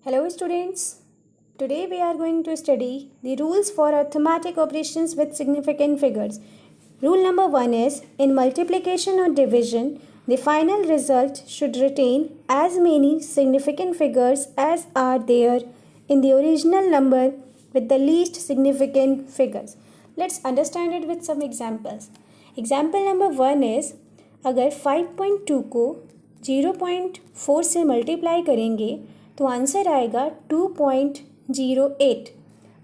Hello students, today we are going to study the rules for arithmetic operations with significant figures. Rule number 1 is, in multiplication or division, the final result should retain as many significant figures as are there in the original number with the least significant figures. Let's understand it with some examples. Example number 1 is, अगर 5.2 को 0.4 से multiply करेंगे तो answer आएगा 2.08।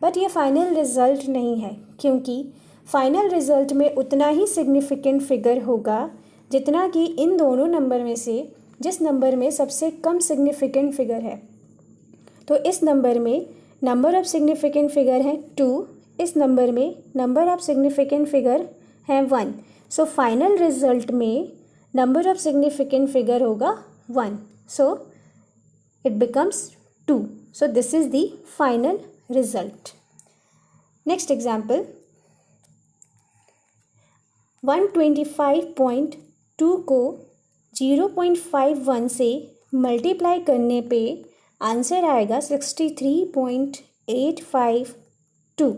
But ये final result नहीं है, क्योंकि फाइनल रिज़ल्ट में उतना ही सिग्निफिकेंट फिगर होगा जितना कि इन दोनों नंबर में से जिस नंबर में सबसे कम सिग्निफिकेंट फिगर है। तो इस नंबर में नंबर ऑफ सिग्निफिकेंट फिगर है 2, इस नंबर में नंबर ऑफ सिग्निफिकेंट फिगर है 1। सो फाइनल रिज़ल्ट में नंबर ऑफ सिग्निफिकेंट फिगर होगा 1, सो it becomes 2. So this is the final result. Next example, 125.2 को 0.51 से मल्टीप्लाई करने पे आंसर आएगा 63.852।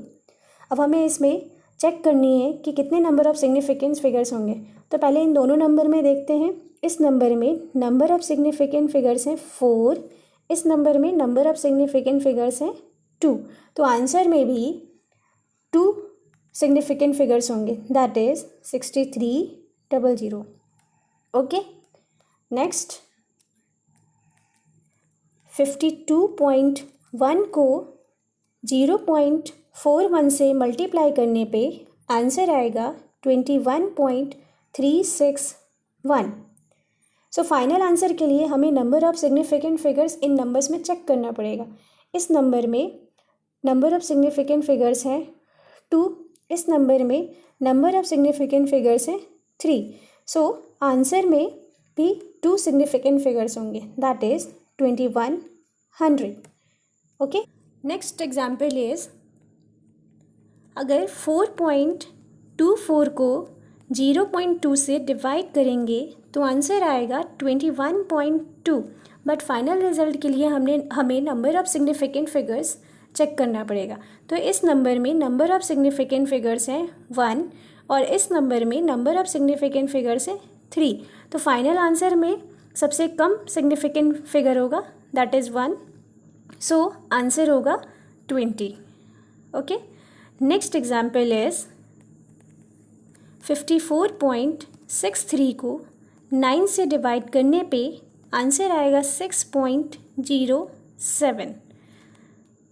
अब हमें इसमें चेक करनी है कि कितने नंबर ऑफ सिग्निफिकेंट फिगर्स होंगे। तो पहले इन दोनों नंबर में देखते हैं। इस नंबर में नंबर ऑफ सिग्निफिकेंट फिगर्स हैं 4, इस नंबर में नंबर ऑफ सिग्निफिकेंट फिगर्स हैं 2। तो आंसर में भी 2 सिग्निफिकेंट फिगर्स होंगे, दैट इज 6300। ओके, नेक्स्ट 52.1 को 0.41 से मल्टीप्लाई करने पे आंसर आएगा 21.361। सो फाइनल आंसर के लिए हमें number of significant figures in numbers में चेक करना पड़ेगा। इस नंबर में नंबर ऑफ सिग्निफिकेंट फिगर्स हैं 2, इस नंबर में नंबर ऑफ सिग्निफिकेंट फिगर्स हैं 3। सो आंसर में भी 2 सिग्निफिकेंट फिगर्स होंगे, that is 2100। Okay, next example is, अगर 4.24 को 0.2 से डिवाइड करेंगे तो आंसर आएगा 21.2। बट फाइनल रिज़ल्ट के लिए हमें number of significant figures check करना पड़ेगा। तो इस नंबर में नंबर ऑफ सिग्निफिकेंट फिगर्स हैं 1 और इस नंबर में नंबर ऑफ सिग्निफिकेंट फिगर्स हैं 3। तो फाइनल आंसर में सबसे कम सिग्निफिकेंट फिगर होगा, दैट इज़ 1। सो आंसर होगा 20। ओके, नेक्स्ट एग्जाम्पल इज़, 54.63 को 9 से डिवाइड करने पे आंसर आएगा 6.07।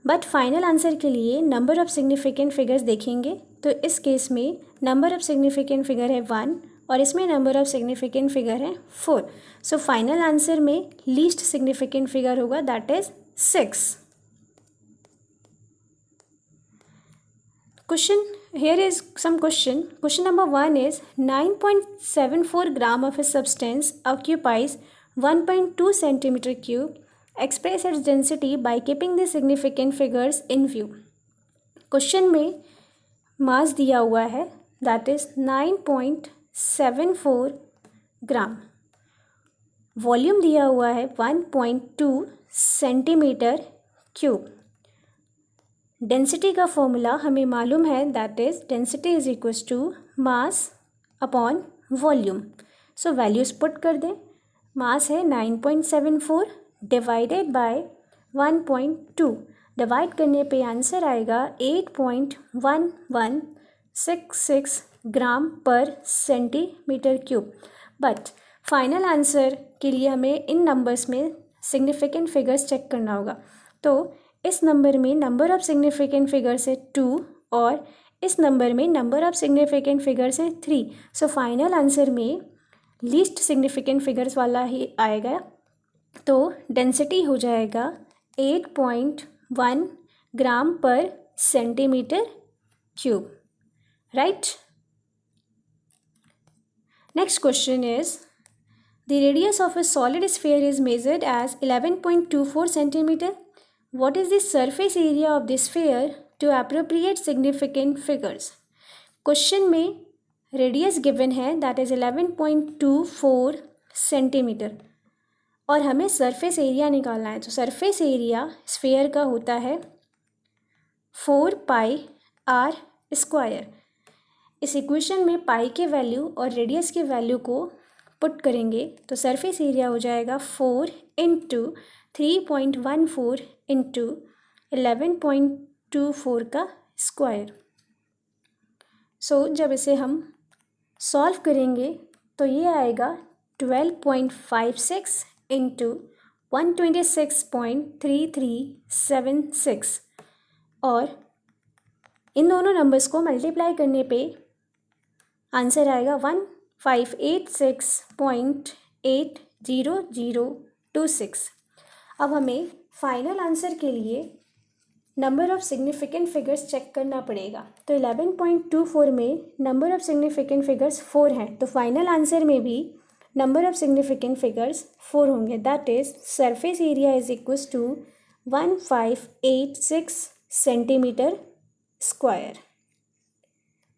बट फाइनल आंसर के लिए नंबर ऑफ सिग्निफिकेंट फिगर्स देखेंगे तो इस केस में नंबर ऑफ सिग्निफिकेंट फिगर है 1 और इसमें नंबर ऑफ सिग्निफिकेंट फिगर है 4। सो फाइनल आंसर में लीस्ट सिग्निफिकेंट फिगर होगा, that is 6। Question, here is some question. Question number 1 is, 9.74 gram of a substance occupies 1.2 centimeter cube. Express its density by keeping the significant figures in view. Question में मास दिया हुआ है, that is 9.74 gram. Volume दिया हुआ है 1.2 centimetre cube. Density का formula हमें मालूम है, that is density is equals to mass upon volume. So values put कर दें। मास है 9.74 डिवाइडेड बाय 1.2, डिवाइड करने पे आंसर आएगा 8.1166 ग्राम पर centimetre cube. But final answer के लिए हमें इन नंबर्स में सिग्निफिकेंट फिगर्स चेक करना होगा। तो इस नंबर में नंबर ऑफ सिग्निफिकेंट फिगर्स है 2 और इस नंबर में नंबर ऑफ सिग्निफिकेंट फिगर्स हैं 3। सो फाइनल आंसर में लीस्ट सिग्निफिकेंट फिगर्स वाला ही आएगा। तो डेंसिटी हो जाएगा 8.1 ग्राम पर centimetre cube, right. Next question is, the radius of a solid sphere is measured as 11.24 centimetre. What is the surface area of the sphere to appropriate significant figures? Question में radius given है, that is 11.24 centimetre. और हमें surface area निकालना है। तो surface area sphere का होता है 4πr²। इस इक्वेशन में पाई के वैल्यू और रेडियस के वैल्यू को पुट करेंगे तो सरफेस एरिया हो जाएगा 4 इंटू 3.14 इंटू 11.24 का स्क्वायर। सो जब इसे हम सॉल्व करेंगे तो ये आएगा 12.56 इंटू 126.3376 और इन दोनों नंबर्स को मल्टीप्लाई करने पे आंसर आएगा 1586.80026। अब हमें फाइनल आंसर के लिए number of significant figures check करना पड़ेगा। तो 11.24 में नंबर ऑफ़ सिग्निफिकेंट फिगर्स 4 हैं, तो फाइनल आंसर में भी नंबर ऑफ़ सिग्निफिकेंट फिगर्स 4 होंगे। That is surface area is equals to 1586 centimetre square.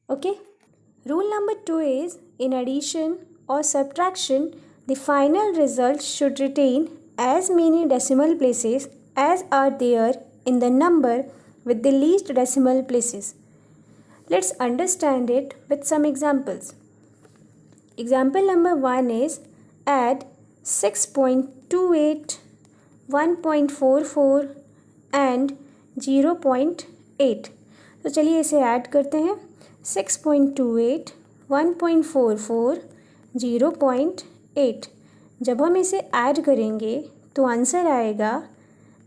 Okay. Rule number 2 is, in addition or subtraction, the final result should retain as many decimal places as are there in the number with the least decimal places. Let's understand it with some examples. Example number 1 is, add 6.28, 1.44 and 0.8. तो चलिए इसे add करते हैं। 6.28, 1.44, 0.8। जब हम इसे add करेंगे तो आंसर आएगा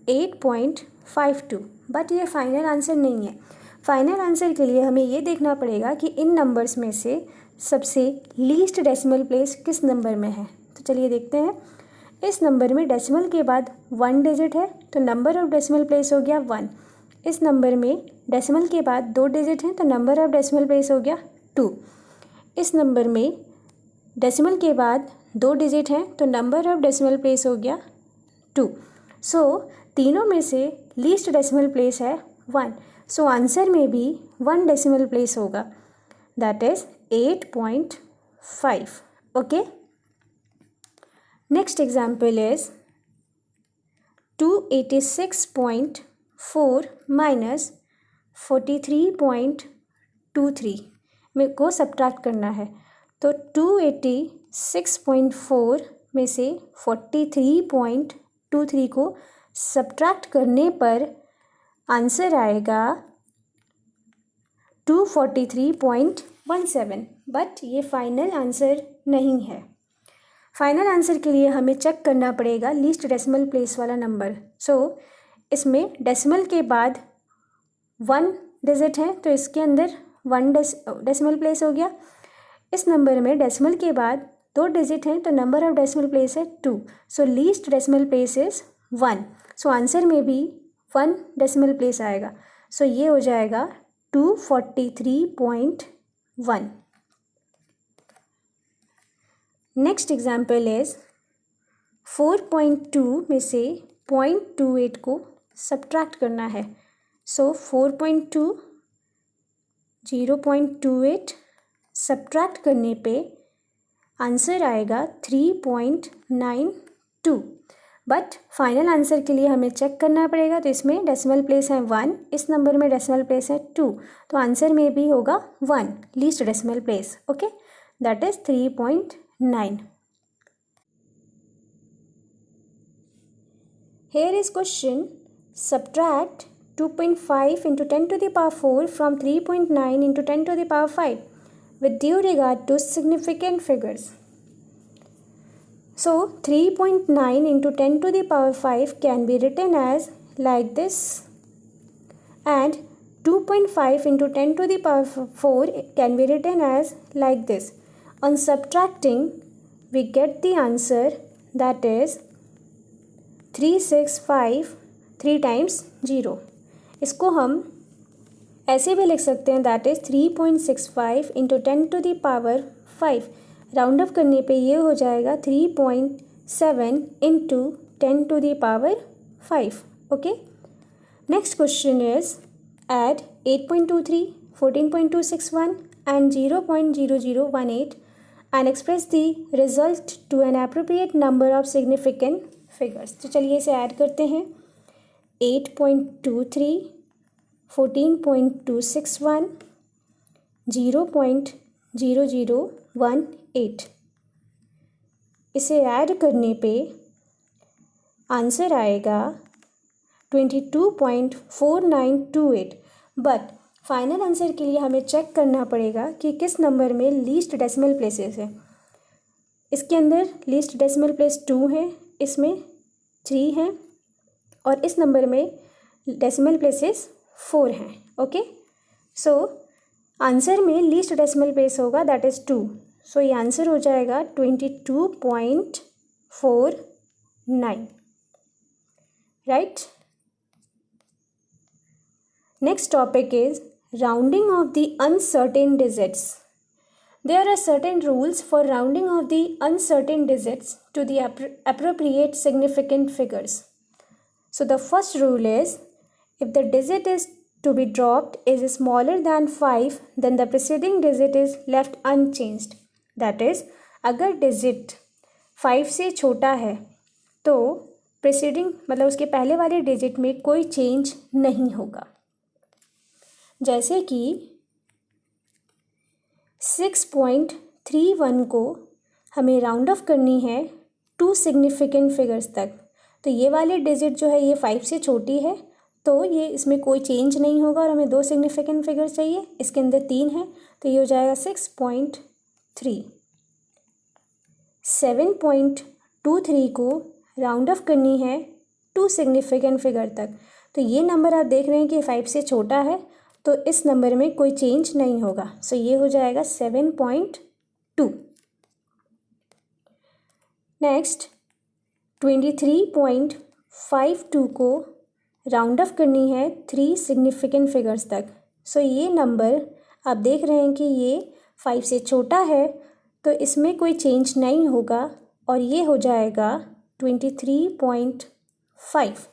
8.52। बट ये फाइनल आंसर नहीं है। फाइनल आंसर के लिए हमें ये देखना पड़ेगा कि इन नंबर्स में से सबसे लीस्ट डेसिमल प्लेस किस नंबर में है। तो चलिए देखते हैं। इस नंबर में डेसिमल के बाद 1 डिजिट है तो नंबर ऑफ़ डेसिमल प्लेस हो गया 1। इस नंबर में डेसिमल के बाद 2 डिजिट हैं तो नंबर ऑफ़ डेसिमल प्लेस हो गया 2। इस नंबर में डेसिमल के बाद 2 डिजिट हैं तो नंबर ऑफ़ डेसिमल प्लेस हो गया 2। सो तीनों में से लीस्ट डेसिमल प्लेस है 1। सो आंसर में भी 1 डेसिमल प्लेस होगा, that is 8.5। Okay. Next example is 286.4 minus 43.23 में को सब्ट्रैक्ट करना है। तो 286.4 में से 43.23 को सब्ट्रैक्ट करने पर आंसर आएगा 243.17। बट ये फाइनल आंसर नहीं है। फाइनल आंसर के लिए हमें चेक करना पड़ेगा लीस्ट डेसिमल प्लेस वाला नंबर। सो इसमें डेसिमल के बाद 1 डिजिट है तो इसके अंदर 1 डेसिमल प्लेस हो गया। इस नंबर में डेसिमल के बाद 2 डिजिट हैं तो नंबर ऑफ़ डेसिमल प्लेस है 2। So least decimal place is 1। So answer में भी 1 डेसिमल प्लेस आएगा। सो ये हो जाएगा 243.1। नेक्स्ट एग्जाम्पल इज़ 4.2 में से 0.28 को सब्ट्रैक्ट करना है। सो 4.2 0.28 सब्ट्रैक्ट करने पे आंसर आएगा 3.92। बट फाइनल आंसर के लिए हमें चेक करना पड़ेगा। तो इसमें डेसिमल प्लेस है 1, इस नंबर में डेसिमल प्लेस है 2, तो आंसर में भी होगा 1 least decimal place. Okay, that is 3.9। Here is question. Subtract 2.5 into 10 to the power 4 from 3.9 into 10 to the power 5 with due regard to significant figures. So 3.9 into 10 to the power 5 can be written as like this, and 2.5 into 10 to the power 4 can be written as like this. On subtracting, we get the answer, that is 365 3 times 0. इसको हम ऐसे भी लिख सकते हैं, that is 3.65 into 10 to the power 5। Round up करने पे ये हो जाएगा 3.7 into 10 to the power 5। Okay, next question is add 8.23, 14.261 and 0.0018 and express the result to an appropriate number of significant figures. तो चलिए इसे ऐड करते हैं। 8.23, 14.261, 0.0018। इसे ऐड करने पे आंसर आएगा 22.4928। बट फाइनल आंसर के लिए हमें चेक करना पड़ेगा कि किस नंबर में लीस्ट डेसिमल प्लेसेस है। इसके अंदर लीस्ट डेसिमल प्लेस 2 है, इसमें 3 हैं और इस नंबर में डेसिमल प्लेसेस 4 हैं। ओके, सो आंसर में लीस्ट डेसिमल प्लेस होगा दैट इज़ 2। सो ये आंसर हो जाएगा 22.49, right. Next topic is rounding of the uncertain digits. There are certain rules for rounding of the uncertain digits to the appropriate significant figures. So the first rule is, if the digit is to be dropped is smaller than 5, then the preceding digit is left unchanged. That is, अगर digit 5 से छोटा है तो preceding मतलब उसके पहले वाले digit में कोई change नहीं होगा। जैसे कि 6.31 को हमें राउंड ऑफ करनी है 2 सिग्निफिकेंट फिगर्स तक, तो ये वाले डिजिट जो है ये 5 से छोटी है तो ये इसमें कोई चेंज नहीं होगा और हमें 2 सिग्निफिकेंट फिगर्स चाहिए। इसके अंदर 3 है तो ये हो जाएगा 6.3। 7.23 को राउंड ऑफ करनी है 2 सिग्निफिकेंट फिगर तक, तो ये नंबर आप देख रहे हैं कि 5 से छोटा है तो इस नंबर में कोई चेंज नहीं होगा। सो ये हो जाएगा 7.2। नेक्स्ट 23.52 को राउंड ऑफ करनी है 3 सिग्निफिकेंट फिगर्स तक। सो ये नंबर आप देख रहे हैं कि ये 5 से छोटा है तो इसमें कोई चेंज नहीं होगा और ये हो जाएगा 23.5।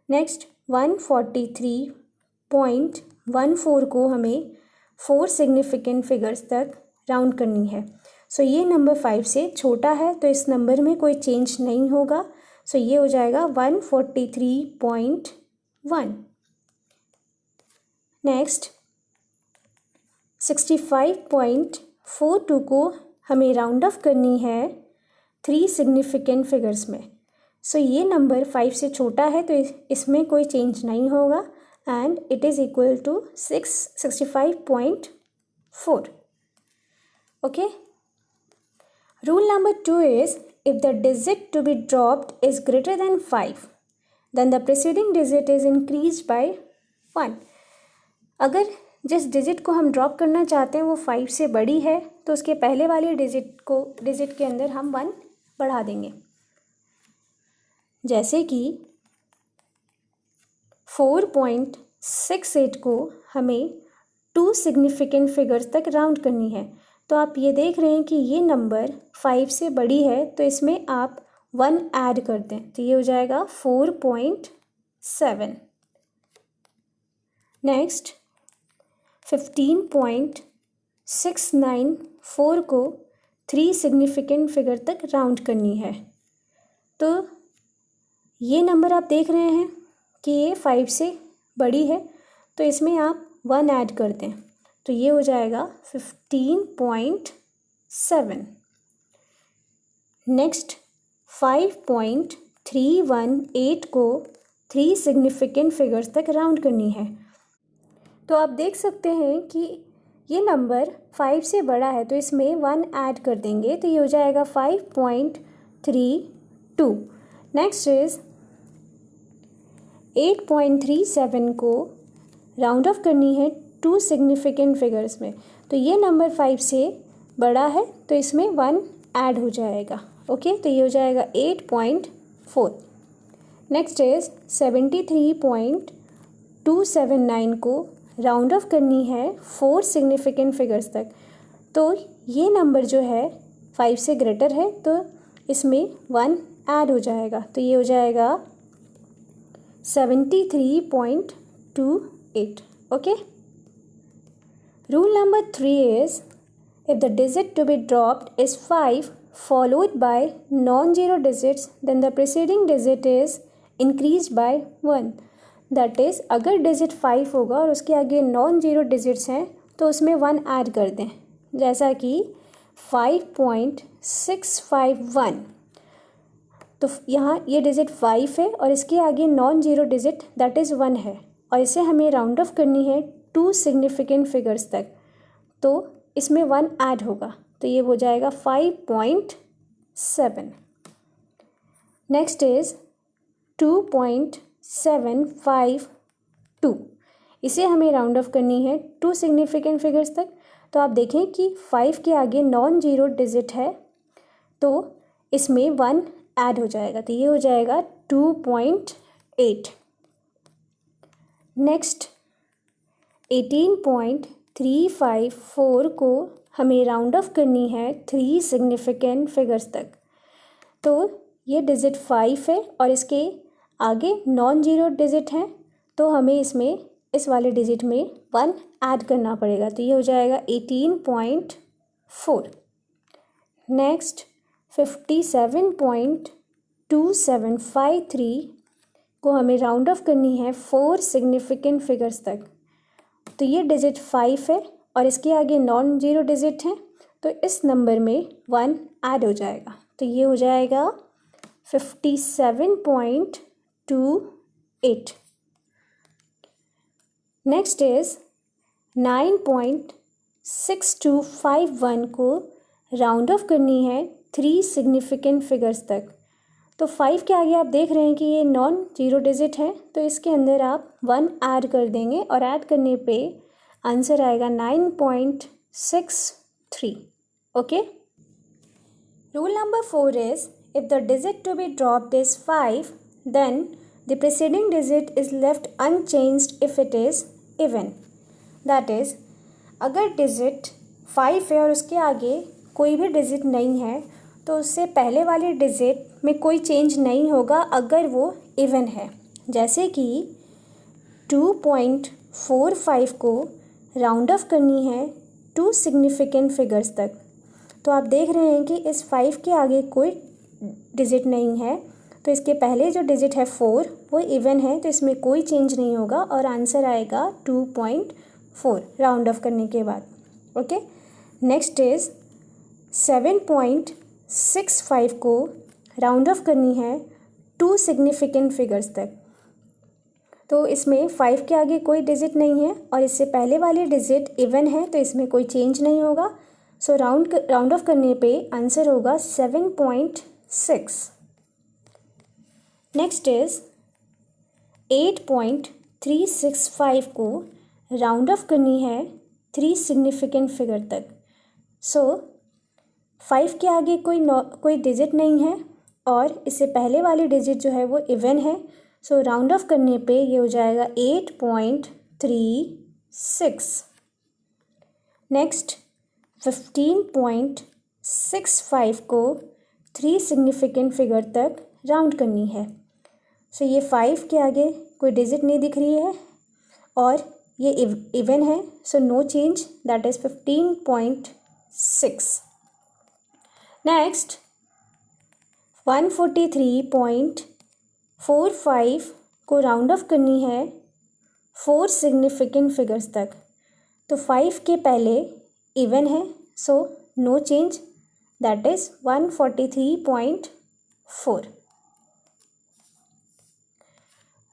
नेक्स्ट 143.14 को हमें 4 सिग्निफिकेंट फिगर्स तक राउंड करनी है। सो ये नंबर 5 से छोटा है तो इस नंबर में कोई चेंज नहीं होगा। सो ये हो जाएगा 143.1। नेक्स्ट 65.42 को हमें राउंड ऑफ करनी है 3 सिग्निफिकेंट फिगर्स में। सो ये नंबर 5 से छोटा है तो इसमें कोई चेंज नहीं होगा and it is equal to 65.4। Okay, rule number 2 is, if the digit to be dropped is greater than 5 then the preceding digit is increase by 1। अगर जिस डिजिट को हम ड्रॉप करना चाहते हैं वो 5 से बड़ी है तो उसके पहले वाले डिजिट के अंदर हम 1 बढ़ा देंगे। जैसे कि 4.68 को हमें 2 सिग्निफिकेंट फिगर्स तक राउंड करनी है, तो आप ये देख रहे हैं कि ये नंबर 5 से बड़ी है तो इसमें आप 1 ऐड कर दें तो ये हो जाएगा 4.7। नेक्स्ट 15.694 को 3 सिग्निफिकेंट फिगर तक राउंड करनी है, तो ये नंबर आप देख रहे हैं कि ये 5 से बड़ी है तो इसमें आप 1 ऐड कर दें तो ये हो जाएगा 15.7। नेक्स्ट 5.318 को 3 सिग्निफिकेंट फिगर्स तक राउंड करनी है, तो आप देख सकते हैं कि ये नंबर 5 से बड़ा है तो इसमें 1 ऐड कर देंगे तो ये हो जाएगा 5.32। नेक्स्ट इज 8.37 को राउंड ऑफ करनी है 2 सिग्निफिकेंट फिगर्स में, तो ये नंबर 5 से बड़ा है तो इसमें 1 ऐड हो जाएगा। ओके, तो ये हो जाएगा 8.4। नेक्स्ट इज 73.279 को राउंड ऑफ करनी है 4 सिग्निफिकेंट फिगर्स तक, तो ये नंबर जो है 5 से ग्रेटर है तो इसमें 1 ऐड हो जाएगा तो ये हो जाएगा 73.28। Okay, rule number 3 is, If the digit to be dropped is 5 followed by non-zero digits, then the preceding digit is increased by 1. That is, अगर डिजिट 5 होगा और उसके आगे नॉन जीरो डिजिट्स हैं तो उसमें 1 ऐड कर दें, जैसा कि 5.651. तो यहाँ ये डिजिट 5 है और इसके आगे non zero digit that is 1 है और इसे हमें राउंड ऑफ करनी है 2 सिग्निफिकेंट फिगर्स तक, तो इसमें 1 ऐड होगा, तो ये हो जाएगा 5.7. Next is 2.752. इसे हमें राउंड ऑफ करनी है 2 सिग्निफिकेंट फिगर्स तक, तो आप देखें कि 5 के आगे नॉन जीरो डिजिट है तो इसमें 1 ऐड हो जाएगा, तो ये हो जाएगा 2.8. नेक्स्ट 18.354 को हमें राउंड ऑफ करनी है 3 सिग्निफिकेंट फिगर्स तक, तो ये डिजिट 5 है और इसके आगे नॉन जीरो डिजिट है, तो हमें इसमें इस वाले डिजिट में 1 ऐड करना पड़ेगा, तो ये हो जाएगा 18.4. नेक्स्ट 57.2753 को हमें राउंड ऑफ करनी है 4 सिग्निफिकेंट फिगर्स तक, तो ये डिजिट 5 है और इसके आगे नॉन जीरो डिजिट है, तो इस नंबर में 1 ऐड हो जाएगा, तो ये हो जाएगा 57.28. नेक्स्ट इज़ 9.6251 को राउंड ऑफ करनी है 3 सिग्निफिकेंट फिगर्स तक, तो 5 के आगे आप देख रहे हैं कि ये नॉन जीरो डिजिट है, तो इसके अंदर आप 1 ऐड कर देंगे और ऐड करने पे आंसर आएगा 9.63. Okay. Rule number 4 is if the digit to be dropped is 5, then the preceding digit is left unchanged if it is even. That is, अगर डिजिट 5 है और उसके आगे कोई भी डिजिट नहीं है तो उससे पहले वाले डिजिट में कोई चेंज नहीं होगा अगर वो इवन है, जैसे कि 2.45 को राउंड ऑफ करनी है 2 सिग्निफिकेंट फिगर्स तक, तो आप देख रहे हैं कि इस 5 के आगे कोई डिजिट नहीं है, तो इसके पहले जो डिजिट है 4 वो इवन है, तो इसमें कोई चेंज नहीं होगा और आंसर आएगा 2.4 राउंड ऑफ करने के बाद. ओके. नेक्स्ट इज़ 7.65 को राउंड ऑफ करनी है 2 सिग्निफिकेंट फिगर्स तक, तो इसमें 5 के आगे कोई डिजिट नहीं है और इससे पहले वाली डिजिट इवन है, तो इसमें कोई चेंज नहीं होगा, सो राउंड ऑफ करने पे आंसर होगा 7.6. नेक्स्ट इज़ 8.365 को राउंड ऑफ करनी है 3 सिग्निफिकेंट फिगर तक, सो 5 के आगे कोई डिजिट नहीं है और इससे पहले वाली डिजिट जो है वो इवन है, सो राउंड ऑफ करने पे ये हो जाएगा 8.36. नेक्स्ट 15.65 को 3 सिग्निफिकेंट फिगर तक राउंड करनी है, सो ये 5 के आगे कोई डिजिट नहीं दिख रही है और ये इवन है, so no change, that is 15.6. Next 143.45 को राउंड ऑफ करनी है 4 सिग्निफिकेंट फिगर्स तक, तो 5 के पहले इवन है, so no change, that is 143.4.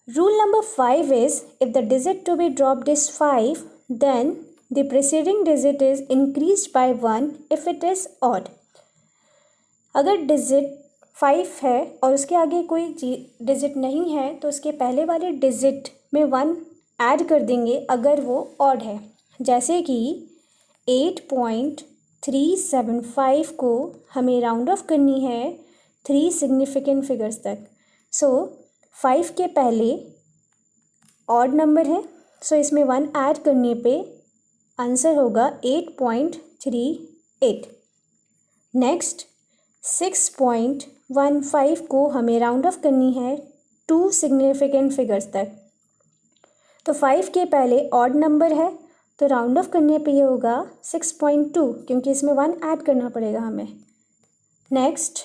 Rule number 5 is if the digit to be dropped is 5, then the preceding digit is increased by 1 if it is odd. अगर digit 5 है और उसके आगे कोई डिजिट नहीं है तो उसके पहले वाले डिजिट में 1 ऐड कर देंगे अगर वो ऑड है, जैसे कि 8.375 को हमें राउंड ऑफ करनी है 3 सिग्निफिकेंट फिगर्स तक, सो 5 के पहले ऑड नंबर है, सो इसमें 1 ऐड करने पे आंसर होगा 8.38. नेक्स्ट 6.15 को हमें राउंड ऑफ करनी है 2 सिग्निफिकेंट फिगर्स तक, तो 5 के पहले ऑड नंबर है तो राउंड ऑफ करने पे ये होगा 6.2 क्योंकि इसमें 1 ऐड करना पड़ेगा हमें। नेक्स्ट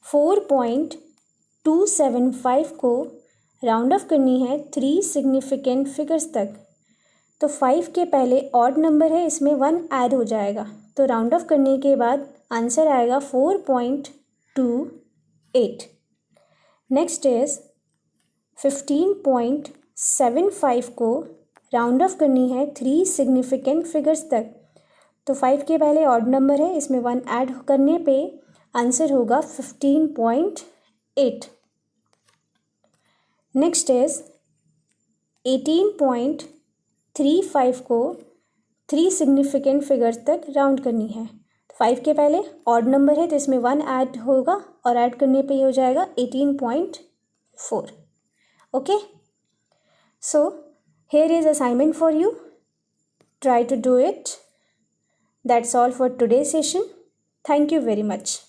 4.275 को राउंड ऑफ करनी है 3 सिग्निफिकेंट फिगर्स तक। तो 5 के पहले ऑड नंबर है, इसमें 1 ऐड हो जाएगा, तो राउंड ऑफ करने के बाद आंसर आएगा 4.28। नेक्स्ट इज 15.75 को राउंड ऑफ करनी है 3 सिग्निफिकेंट फिगर्स तक। तो 5 के पहले ऑड नंबर है, इसमें 1 ऐड करने पे आंसर होगा 15.8। नेक्स्ट इज 18.35 को 3 सिग्निफिकेंट फिगर्स तक राउंड करनी है। 5 के पहले ऑड नंबर है, तो इसमें 1 ऐड होगा और ऐड करने पे ये हो जाएगा 18.4। Okay, so here is assignment for you. Try to do it. That's all for today's session. Thank you very much.